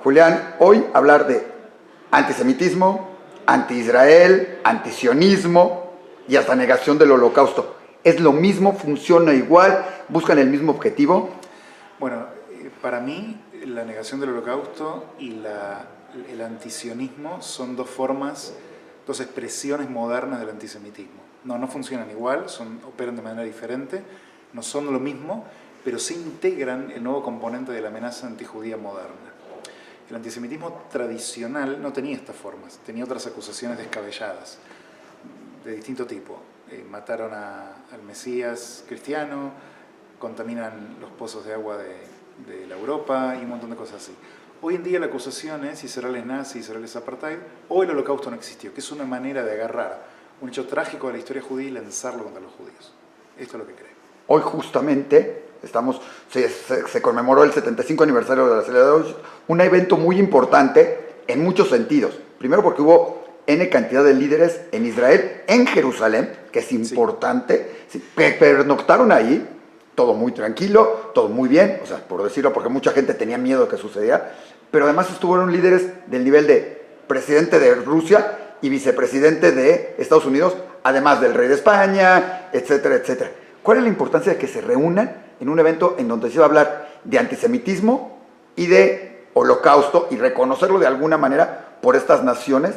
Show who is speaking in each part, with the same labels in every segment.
Speaker 1: Julián, hoy hablar de antisemitismo, anti-Israel, antisionismo y hasta negación del holocausto. ¿Es lo mismo? ¿Funciona igual? ¿Buscan el mismo objetivo?
Speaker 2: Bueno, para mí la negación del holocausto y el antisionismo son dos formas, dos expresiones modernas del antisemitismo. No funcionan igual, operan de manera diferente, no son lo mismo, pero sí integran el nuevo componente de la amenaza antijudía moderna. El antisemitismo tradicional no tenía estas formas, tenía otras acusaciones descabelladas, de distinto tipo. Mataron al Mesías cristiano, contaminan los pozos de agua de la Europa y un montón de cosas así. Hoy en día la acusación es Israel es nazi, Israel es apartheid, o el holocausto no existió, que es una manera de agarrar un hecho trágico de la historia judía y lanzarlo contra los judíos. Esto es lo que creo.
Speaker 1: Hoy justamente se conmemoró el 75 aniversario de la salida de Auschwitz, un evento muy importante en muchos sentidos. Primero porque hubo N cantidad de líderes en Israel, en Jerusalén, que es importante, sí, pernoctaron ahí, todo muy tranquilo, todo muy bien, o sea, por decirlo, porque mucha gente tenía miedo de que sucediera, pero además estuvieron líderes del nivel de presidente de Rusia y vicepresidente de Estados Unidos, además del rey de España, etcétera, etcétera. ¿Cuál es la importancia de que se reúnan en un evento en donde se va a hablar de antisemitismo y de holocausto y reconocerlo de alguna manera por estas naciones?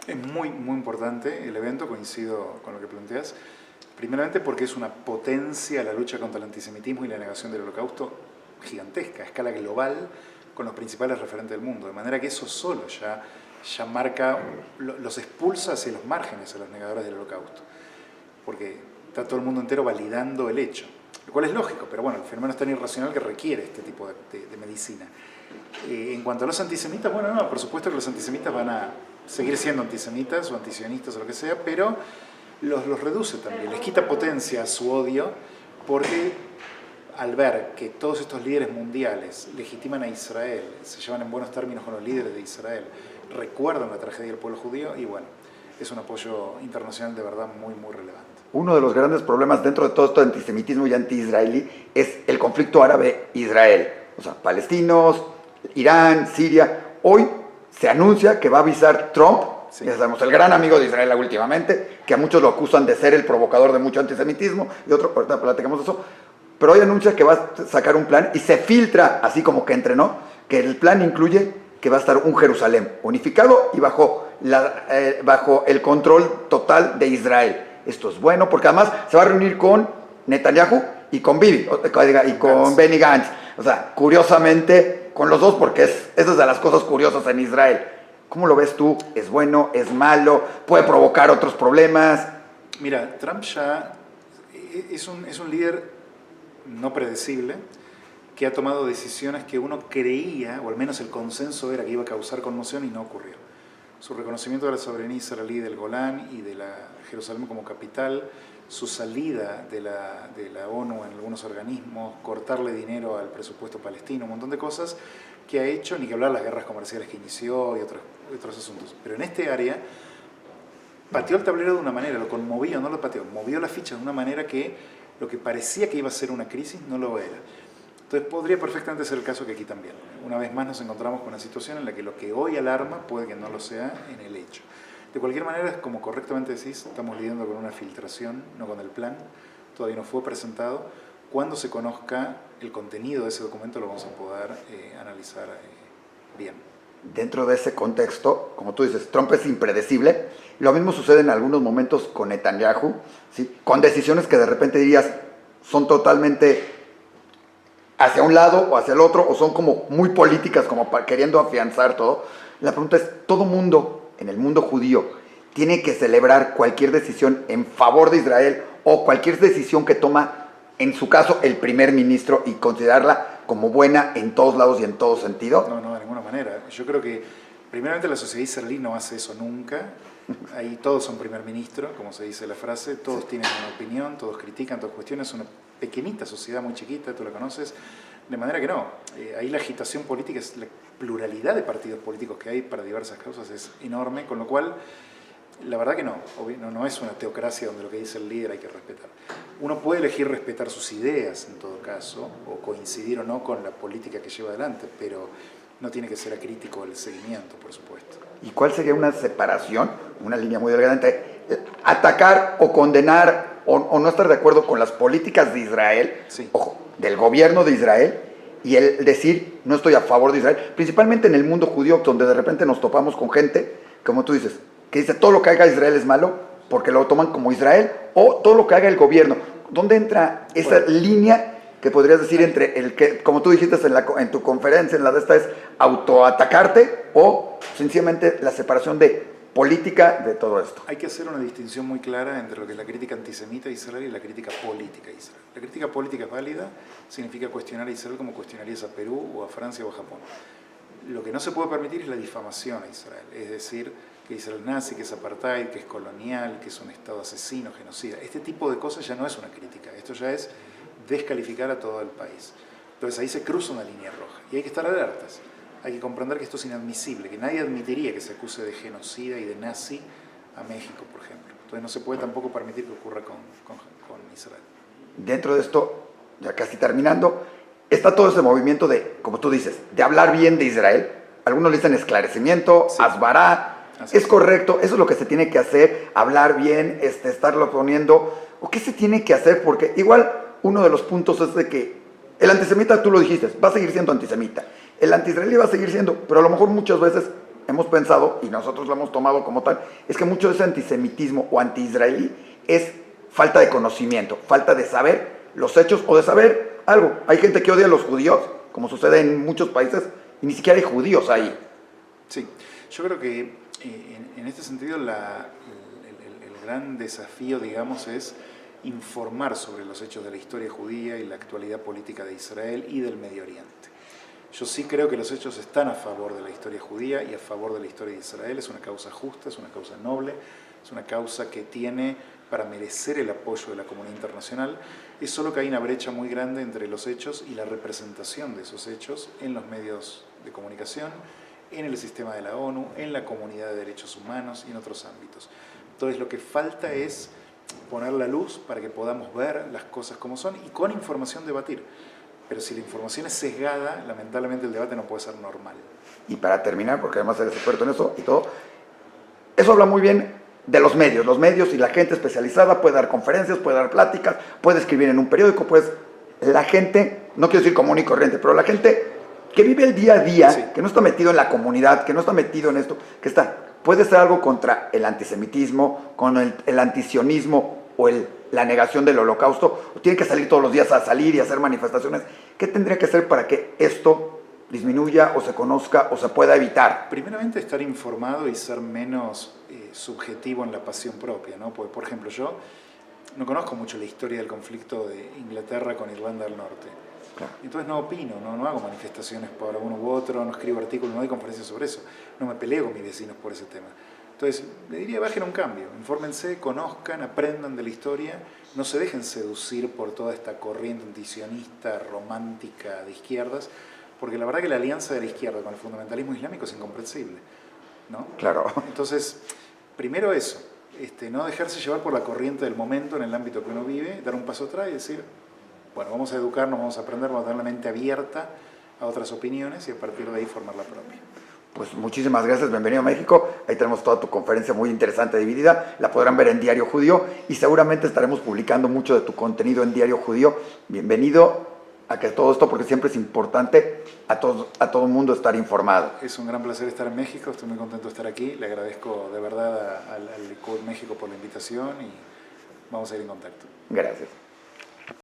Speaker 2: Es muy, muy importante el evento, coincido con lo que planteas. Primeramente porque es una potencia la lucha contra el antisemitismo y la negación del holocausto gigantesca, a escala global, con los principales referentes del mundo. De manera que eso solo ya marca, los expulsa hacia los márgenes a los negadores del holocausto. Porque está todo el mundo entero validando el hecho. Lo cual es lógico, pero bueno, el fenómeno es tan irracional que requiere este tipo de medicina. En cuanto a los antisemitas, bueno, no, por supuesto que los antisemitas van a seguir siendo antisemitas o antisionistas o lo que sea, pero los reduce también, les quita potencia a su odio, porque al ver que todos estos líderes mundiales legitiman a Israel, se llevan en buenos términos con los líderes de Israel, recuerdan la tragedia del pueblo judío y bueno, es un apoyo internacional de verdad muy, muy relevante.
Speaker 1: Uno de los grandes problemas dentro de todo esto de antisemitismo y anti-israelí es el conflicto árabe-Israel. O sea, palestinos, Irán, Siria. Hoy se anuncia que va a avisar Trump, sí, ya sabemos, el gran amigo de Israel últimamente, que a muchos lo acusan de ser el provocador de mucho antisemitismo, y otro, ahorita platicamos de eso, pero hoy anuncia que va a sacar un plan y se filtra, así como que entrenó, que el plan incluye que va a estar un Jerusalén unificado y bajo el control total de Israel. Esto es bueno porque además se va a reunir con Netanyahu y con Bibi, y con Benny Gantz. O sea, curiosamente, con los dos, porque esa es de las cosas curiosas en Israel. ¿Cómo lo ves tú? ¿Es bueno? ¿Es malo? ¿Puede provocar otros problemas?
Speaker 2: Mira, Trump ya es un líder no predecible, que ha tomado decisiones que uno creía, o al menos el consenso era que iba a causar conmoción y no ocurrió. Su reconocimiento de la soberanía israelí del Golán y de la Jerusalén como capital, su salida de la ONU en algunos organismos, cortarle dinero al presupuesto palestino, un montón de cosas que ha hecho, ni que hablar de las guerras comerciales que inició y otros asuntos. Pero en este área pateó el tablero de una manera, lo conmovió, no lo pateó, movió la ficha de una manera que lo que parecía que iba a ser una crisis no lo era. Entonces podría perfectamente ser el caso que aquí también. Una vez más nos encontramos con una situación en la que lo que hoy alarma puede que no lo sea en el hecho. De cualquier manera, como correctamente decís, estamos lidiando con una filtración, no con el plan. Todavía no fue presentado. Cuando se conozca el contenido de ese documento lo vamos a poder analizar bien.
Speaker 1: Dentro de ese contexto, como tú dices, Trump es impredecible. Lo mismo sucede en algunos momentos con Netanyahu, ¿sí? Con decisiones que de repente dirías son totalmente hacia un lado o hacia el otro, o son como muy políticas, como queriendo afianzar todo. La pregunta es, ¿todo mundo en el mundo judío tiene que celebrar cualquier decisión en favor de Israel o cualquier decisión que toma, en su caso, el primer ministro y considerarla como buena en todos lados y en todo sentido?
Speaker 2: No, de ninguna manera. Yo creo que, primeramente, la sociedad israelí no hace eso nunca. Ahí todos son primer ministro, como se dice la frase, todos tienen una opinión, todos critican, todos cuestionan. Es una pequeñita sociedad muy chiquita, tú la conoces. De manera que no. Ahí la agitación política, la pluralidad de partidos políticos que hay para diversas causas es enorme, con lo cual la verdad que no es una teocracia donde lo que dice el líder hay que respetar. Uno puede elegir respetar sus ideas en todo caso, o coincidir o no con la política que lleva adelante, pero no tiene que ser acrítico el seguimiento, por supuesto.
Speaker 1: ¿Y cuál sería una separación, una línea muy delgada entre atacar o condenar o no estar de acuerdo con las políticas de Israel,
Speaker 2: Sí.
Speaker 1: ojo, del gobierno de Israel, y el decir no estoy a favor de Israel, principalmente en el mundo judío, donde de repente nos topamos con gente, como tú dices, que dice todo lo que haga Israel es malo, porque lo toman como Israel, o todo lo que haga el gobierno? ¿Dónde entra esa línea que podrías decir entre el que, como tú dijiste en tu conferencia, en la de esta, es autoatacarte o sencillamente la separación de política de todo esto?
Speaker 2: Hay que hacer una distinción muy clara entre lo que es la crítica antisemita a Israel y la crítica política a Israel. La crítica política es válida, significa cuestionar a Israel como cuestionarías a Perú o a Francia o a Japón. Lo que no se puede permitir es la difamación a Israel, es decir, que Israel es nazi, que es apartheid, que es colonial, que es un Estado asesino, genocida. Este tipo de cosas ya no es una crítica, esto ya es descalificar a todo el país. Entonces ahí se cruza una línea roja y hay que estar alertas. Hay que comprender que esto es inadmisible, que nadie admitiría que se acuse de genocida y de nazi a México, por ejemplo. Entonces no se puede tampoco permitir que ocurra con Israel.
Speaker 1: Dentro de esto, ya casi terminando, está todo ese movimiento de, como tú dices, de hablar bien de Israel. Algunos le dicen esclarecimiento,
Speaker 2: Sí.
Speaker 1: asbará. Es correcto, eso es lo que se tiene que hacer, hablar bien, estarlo poniendo. ¿O qué se tiene que hacer? Porque igual uno de los puntos es de que el antisemita, tú lo dijiste, va a seguir siendo antisemita. El anti-israelí va a seguir siendo, pero a lo mejor muchas veces hemos pensado, y nosotros lo hemos tomado como tal, es que mucho de ese antisemitismo o anti-israelí es falta de conocimiento, falta de saber los hechos o de saber algo. Hay gente que odia a los judíos, como sucede en muchos países, y ni siquiera hay judíos ahí.
Speaker 2: Sí, yo creo que en este sentido el gran desafío, digamos, es informar sobre los hechos de la historia judía y la actualidad política de Israel y del Medio Oriente. Yo sí creo que los hechos están a favor de la historia judía y a favor de la historia de Israel. Es una causa justa, es una causa noble, es una causa que tiene para merecer el apoyo de la comunidad internacional. Es solo que hay una brecha muy grande entre los hechos y la representación de esos hechos en los medios de comunicación, en el sistema de la ONU, en la comunidad de derechos humanos y en otros ámbitos. Entonces lo que falta es poner la luz para que podamos ver las cosas como son y con información debatir. Pero si la información es sesgada, lamentablemente el debate no puede ser normal.
Speaker 1: Y para terminar, porque además eres experto en eso y todo, eso habla muy bien de los medios y la gente especializada puede dar conferencias, puede dar pláticas, puede escribir en un periódico, pues la gente, no quiero decir común y corriente, pero la gente que vive el día a día, sí, que no está metido en la comunidad, que no está metido en esto, que puede ser algo contra el antisemitismo, con el antisionismo o la negación del holocausto, o tiene que salir todos los días a salir y hacer manifestaciones. ¿Qué tendría que hacer para que esto disminuya o se conozca o se pueda evitar?
Speaker 2: Primeramente estar informado y ser menos subjetivo en la pasión propia, ¿no? Porque, por ejemplo, yo no conozco mucho la historia del conflicto de Inglaterra con Irlanda del Norte. Claro. Entonces no opino, no hago manifestaciones por uno u otro, no escribo artículos, no doy conferencias sobre eso, no me peleo con mis vecinos por ese tema. Entonces, le diría, bajen un cambio, infórmense, conozcan, aprendan de la historia, no se dejen seducir por toda esta corriente antisionista, romántica, de izquierdas, porque la verdad que la alianza de la izquierda con el fundamentalismo islámico es incomprensible, ¿no?
Speaker 1: Claro.
Speaker 2: Entonces, primero eso, no dejarse llevar por la corriente del momento en el ámbito que uno vive, dar un paso atrás y decir, bueno, vamos a educarnos, vamos a aprender, vamos a tener la mente abierta a otras opiniones y a partir de ahí formar la propia.
Speaker 1: Pues muchísimas gracias, bienvenido a México. Ahí tenemos toda tu conferencia muy interesante dividida. La podrán ver en Diario Judío y seguramente estaremos publicando mucho de tu contenido en Diario Judío. Bienvenido a que todo esto, porque siempre es importante a todo el mundo estar informado.
Speaker 2: Es un gran placer estar en México, estoy muy contento de estar aquí. Le agradezco de verdad al Likud México por la invitación y vamos a ir en contacto.
Speaker 1: Gracias.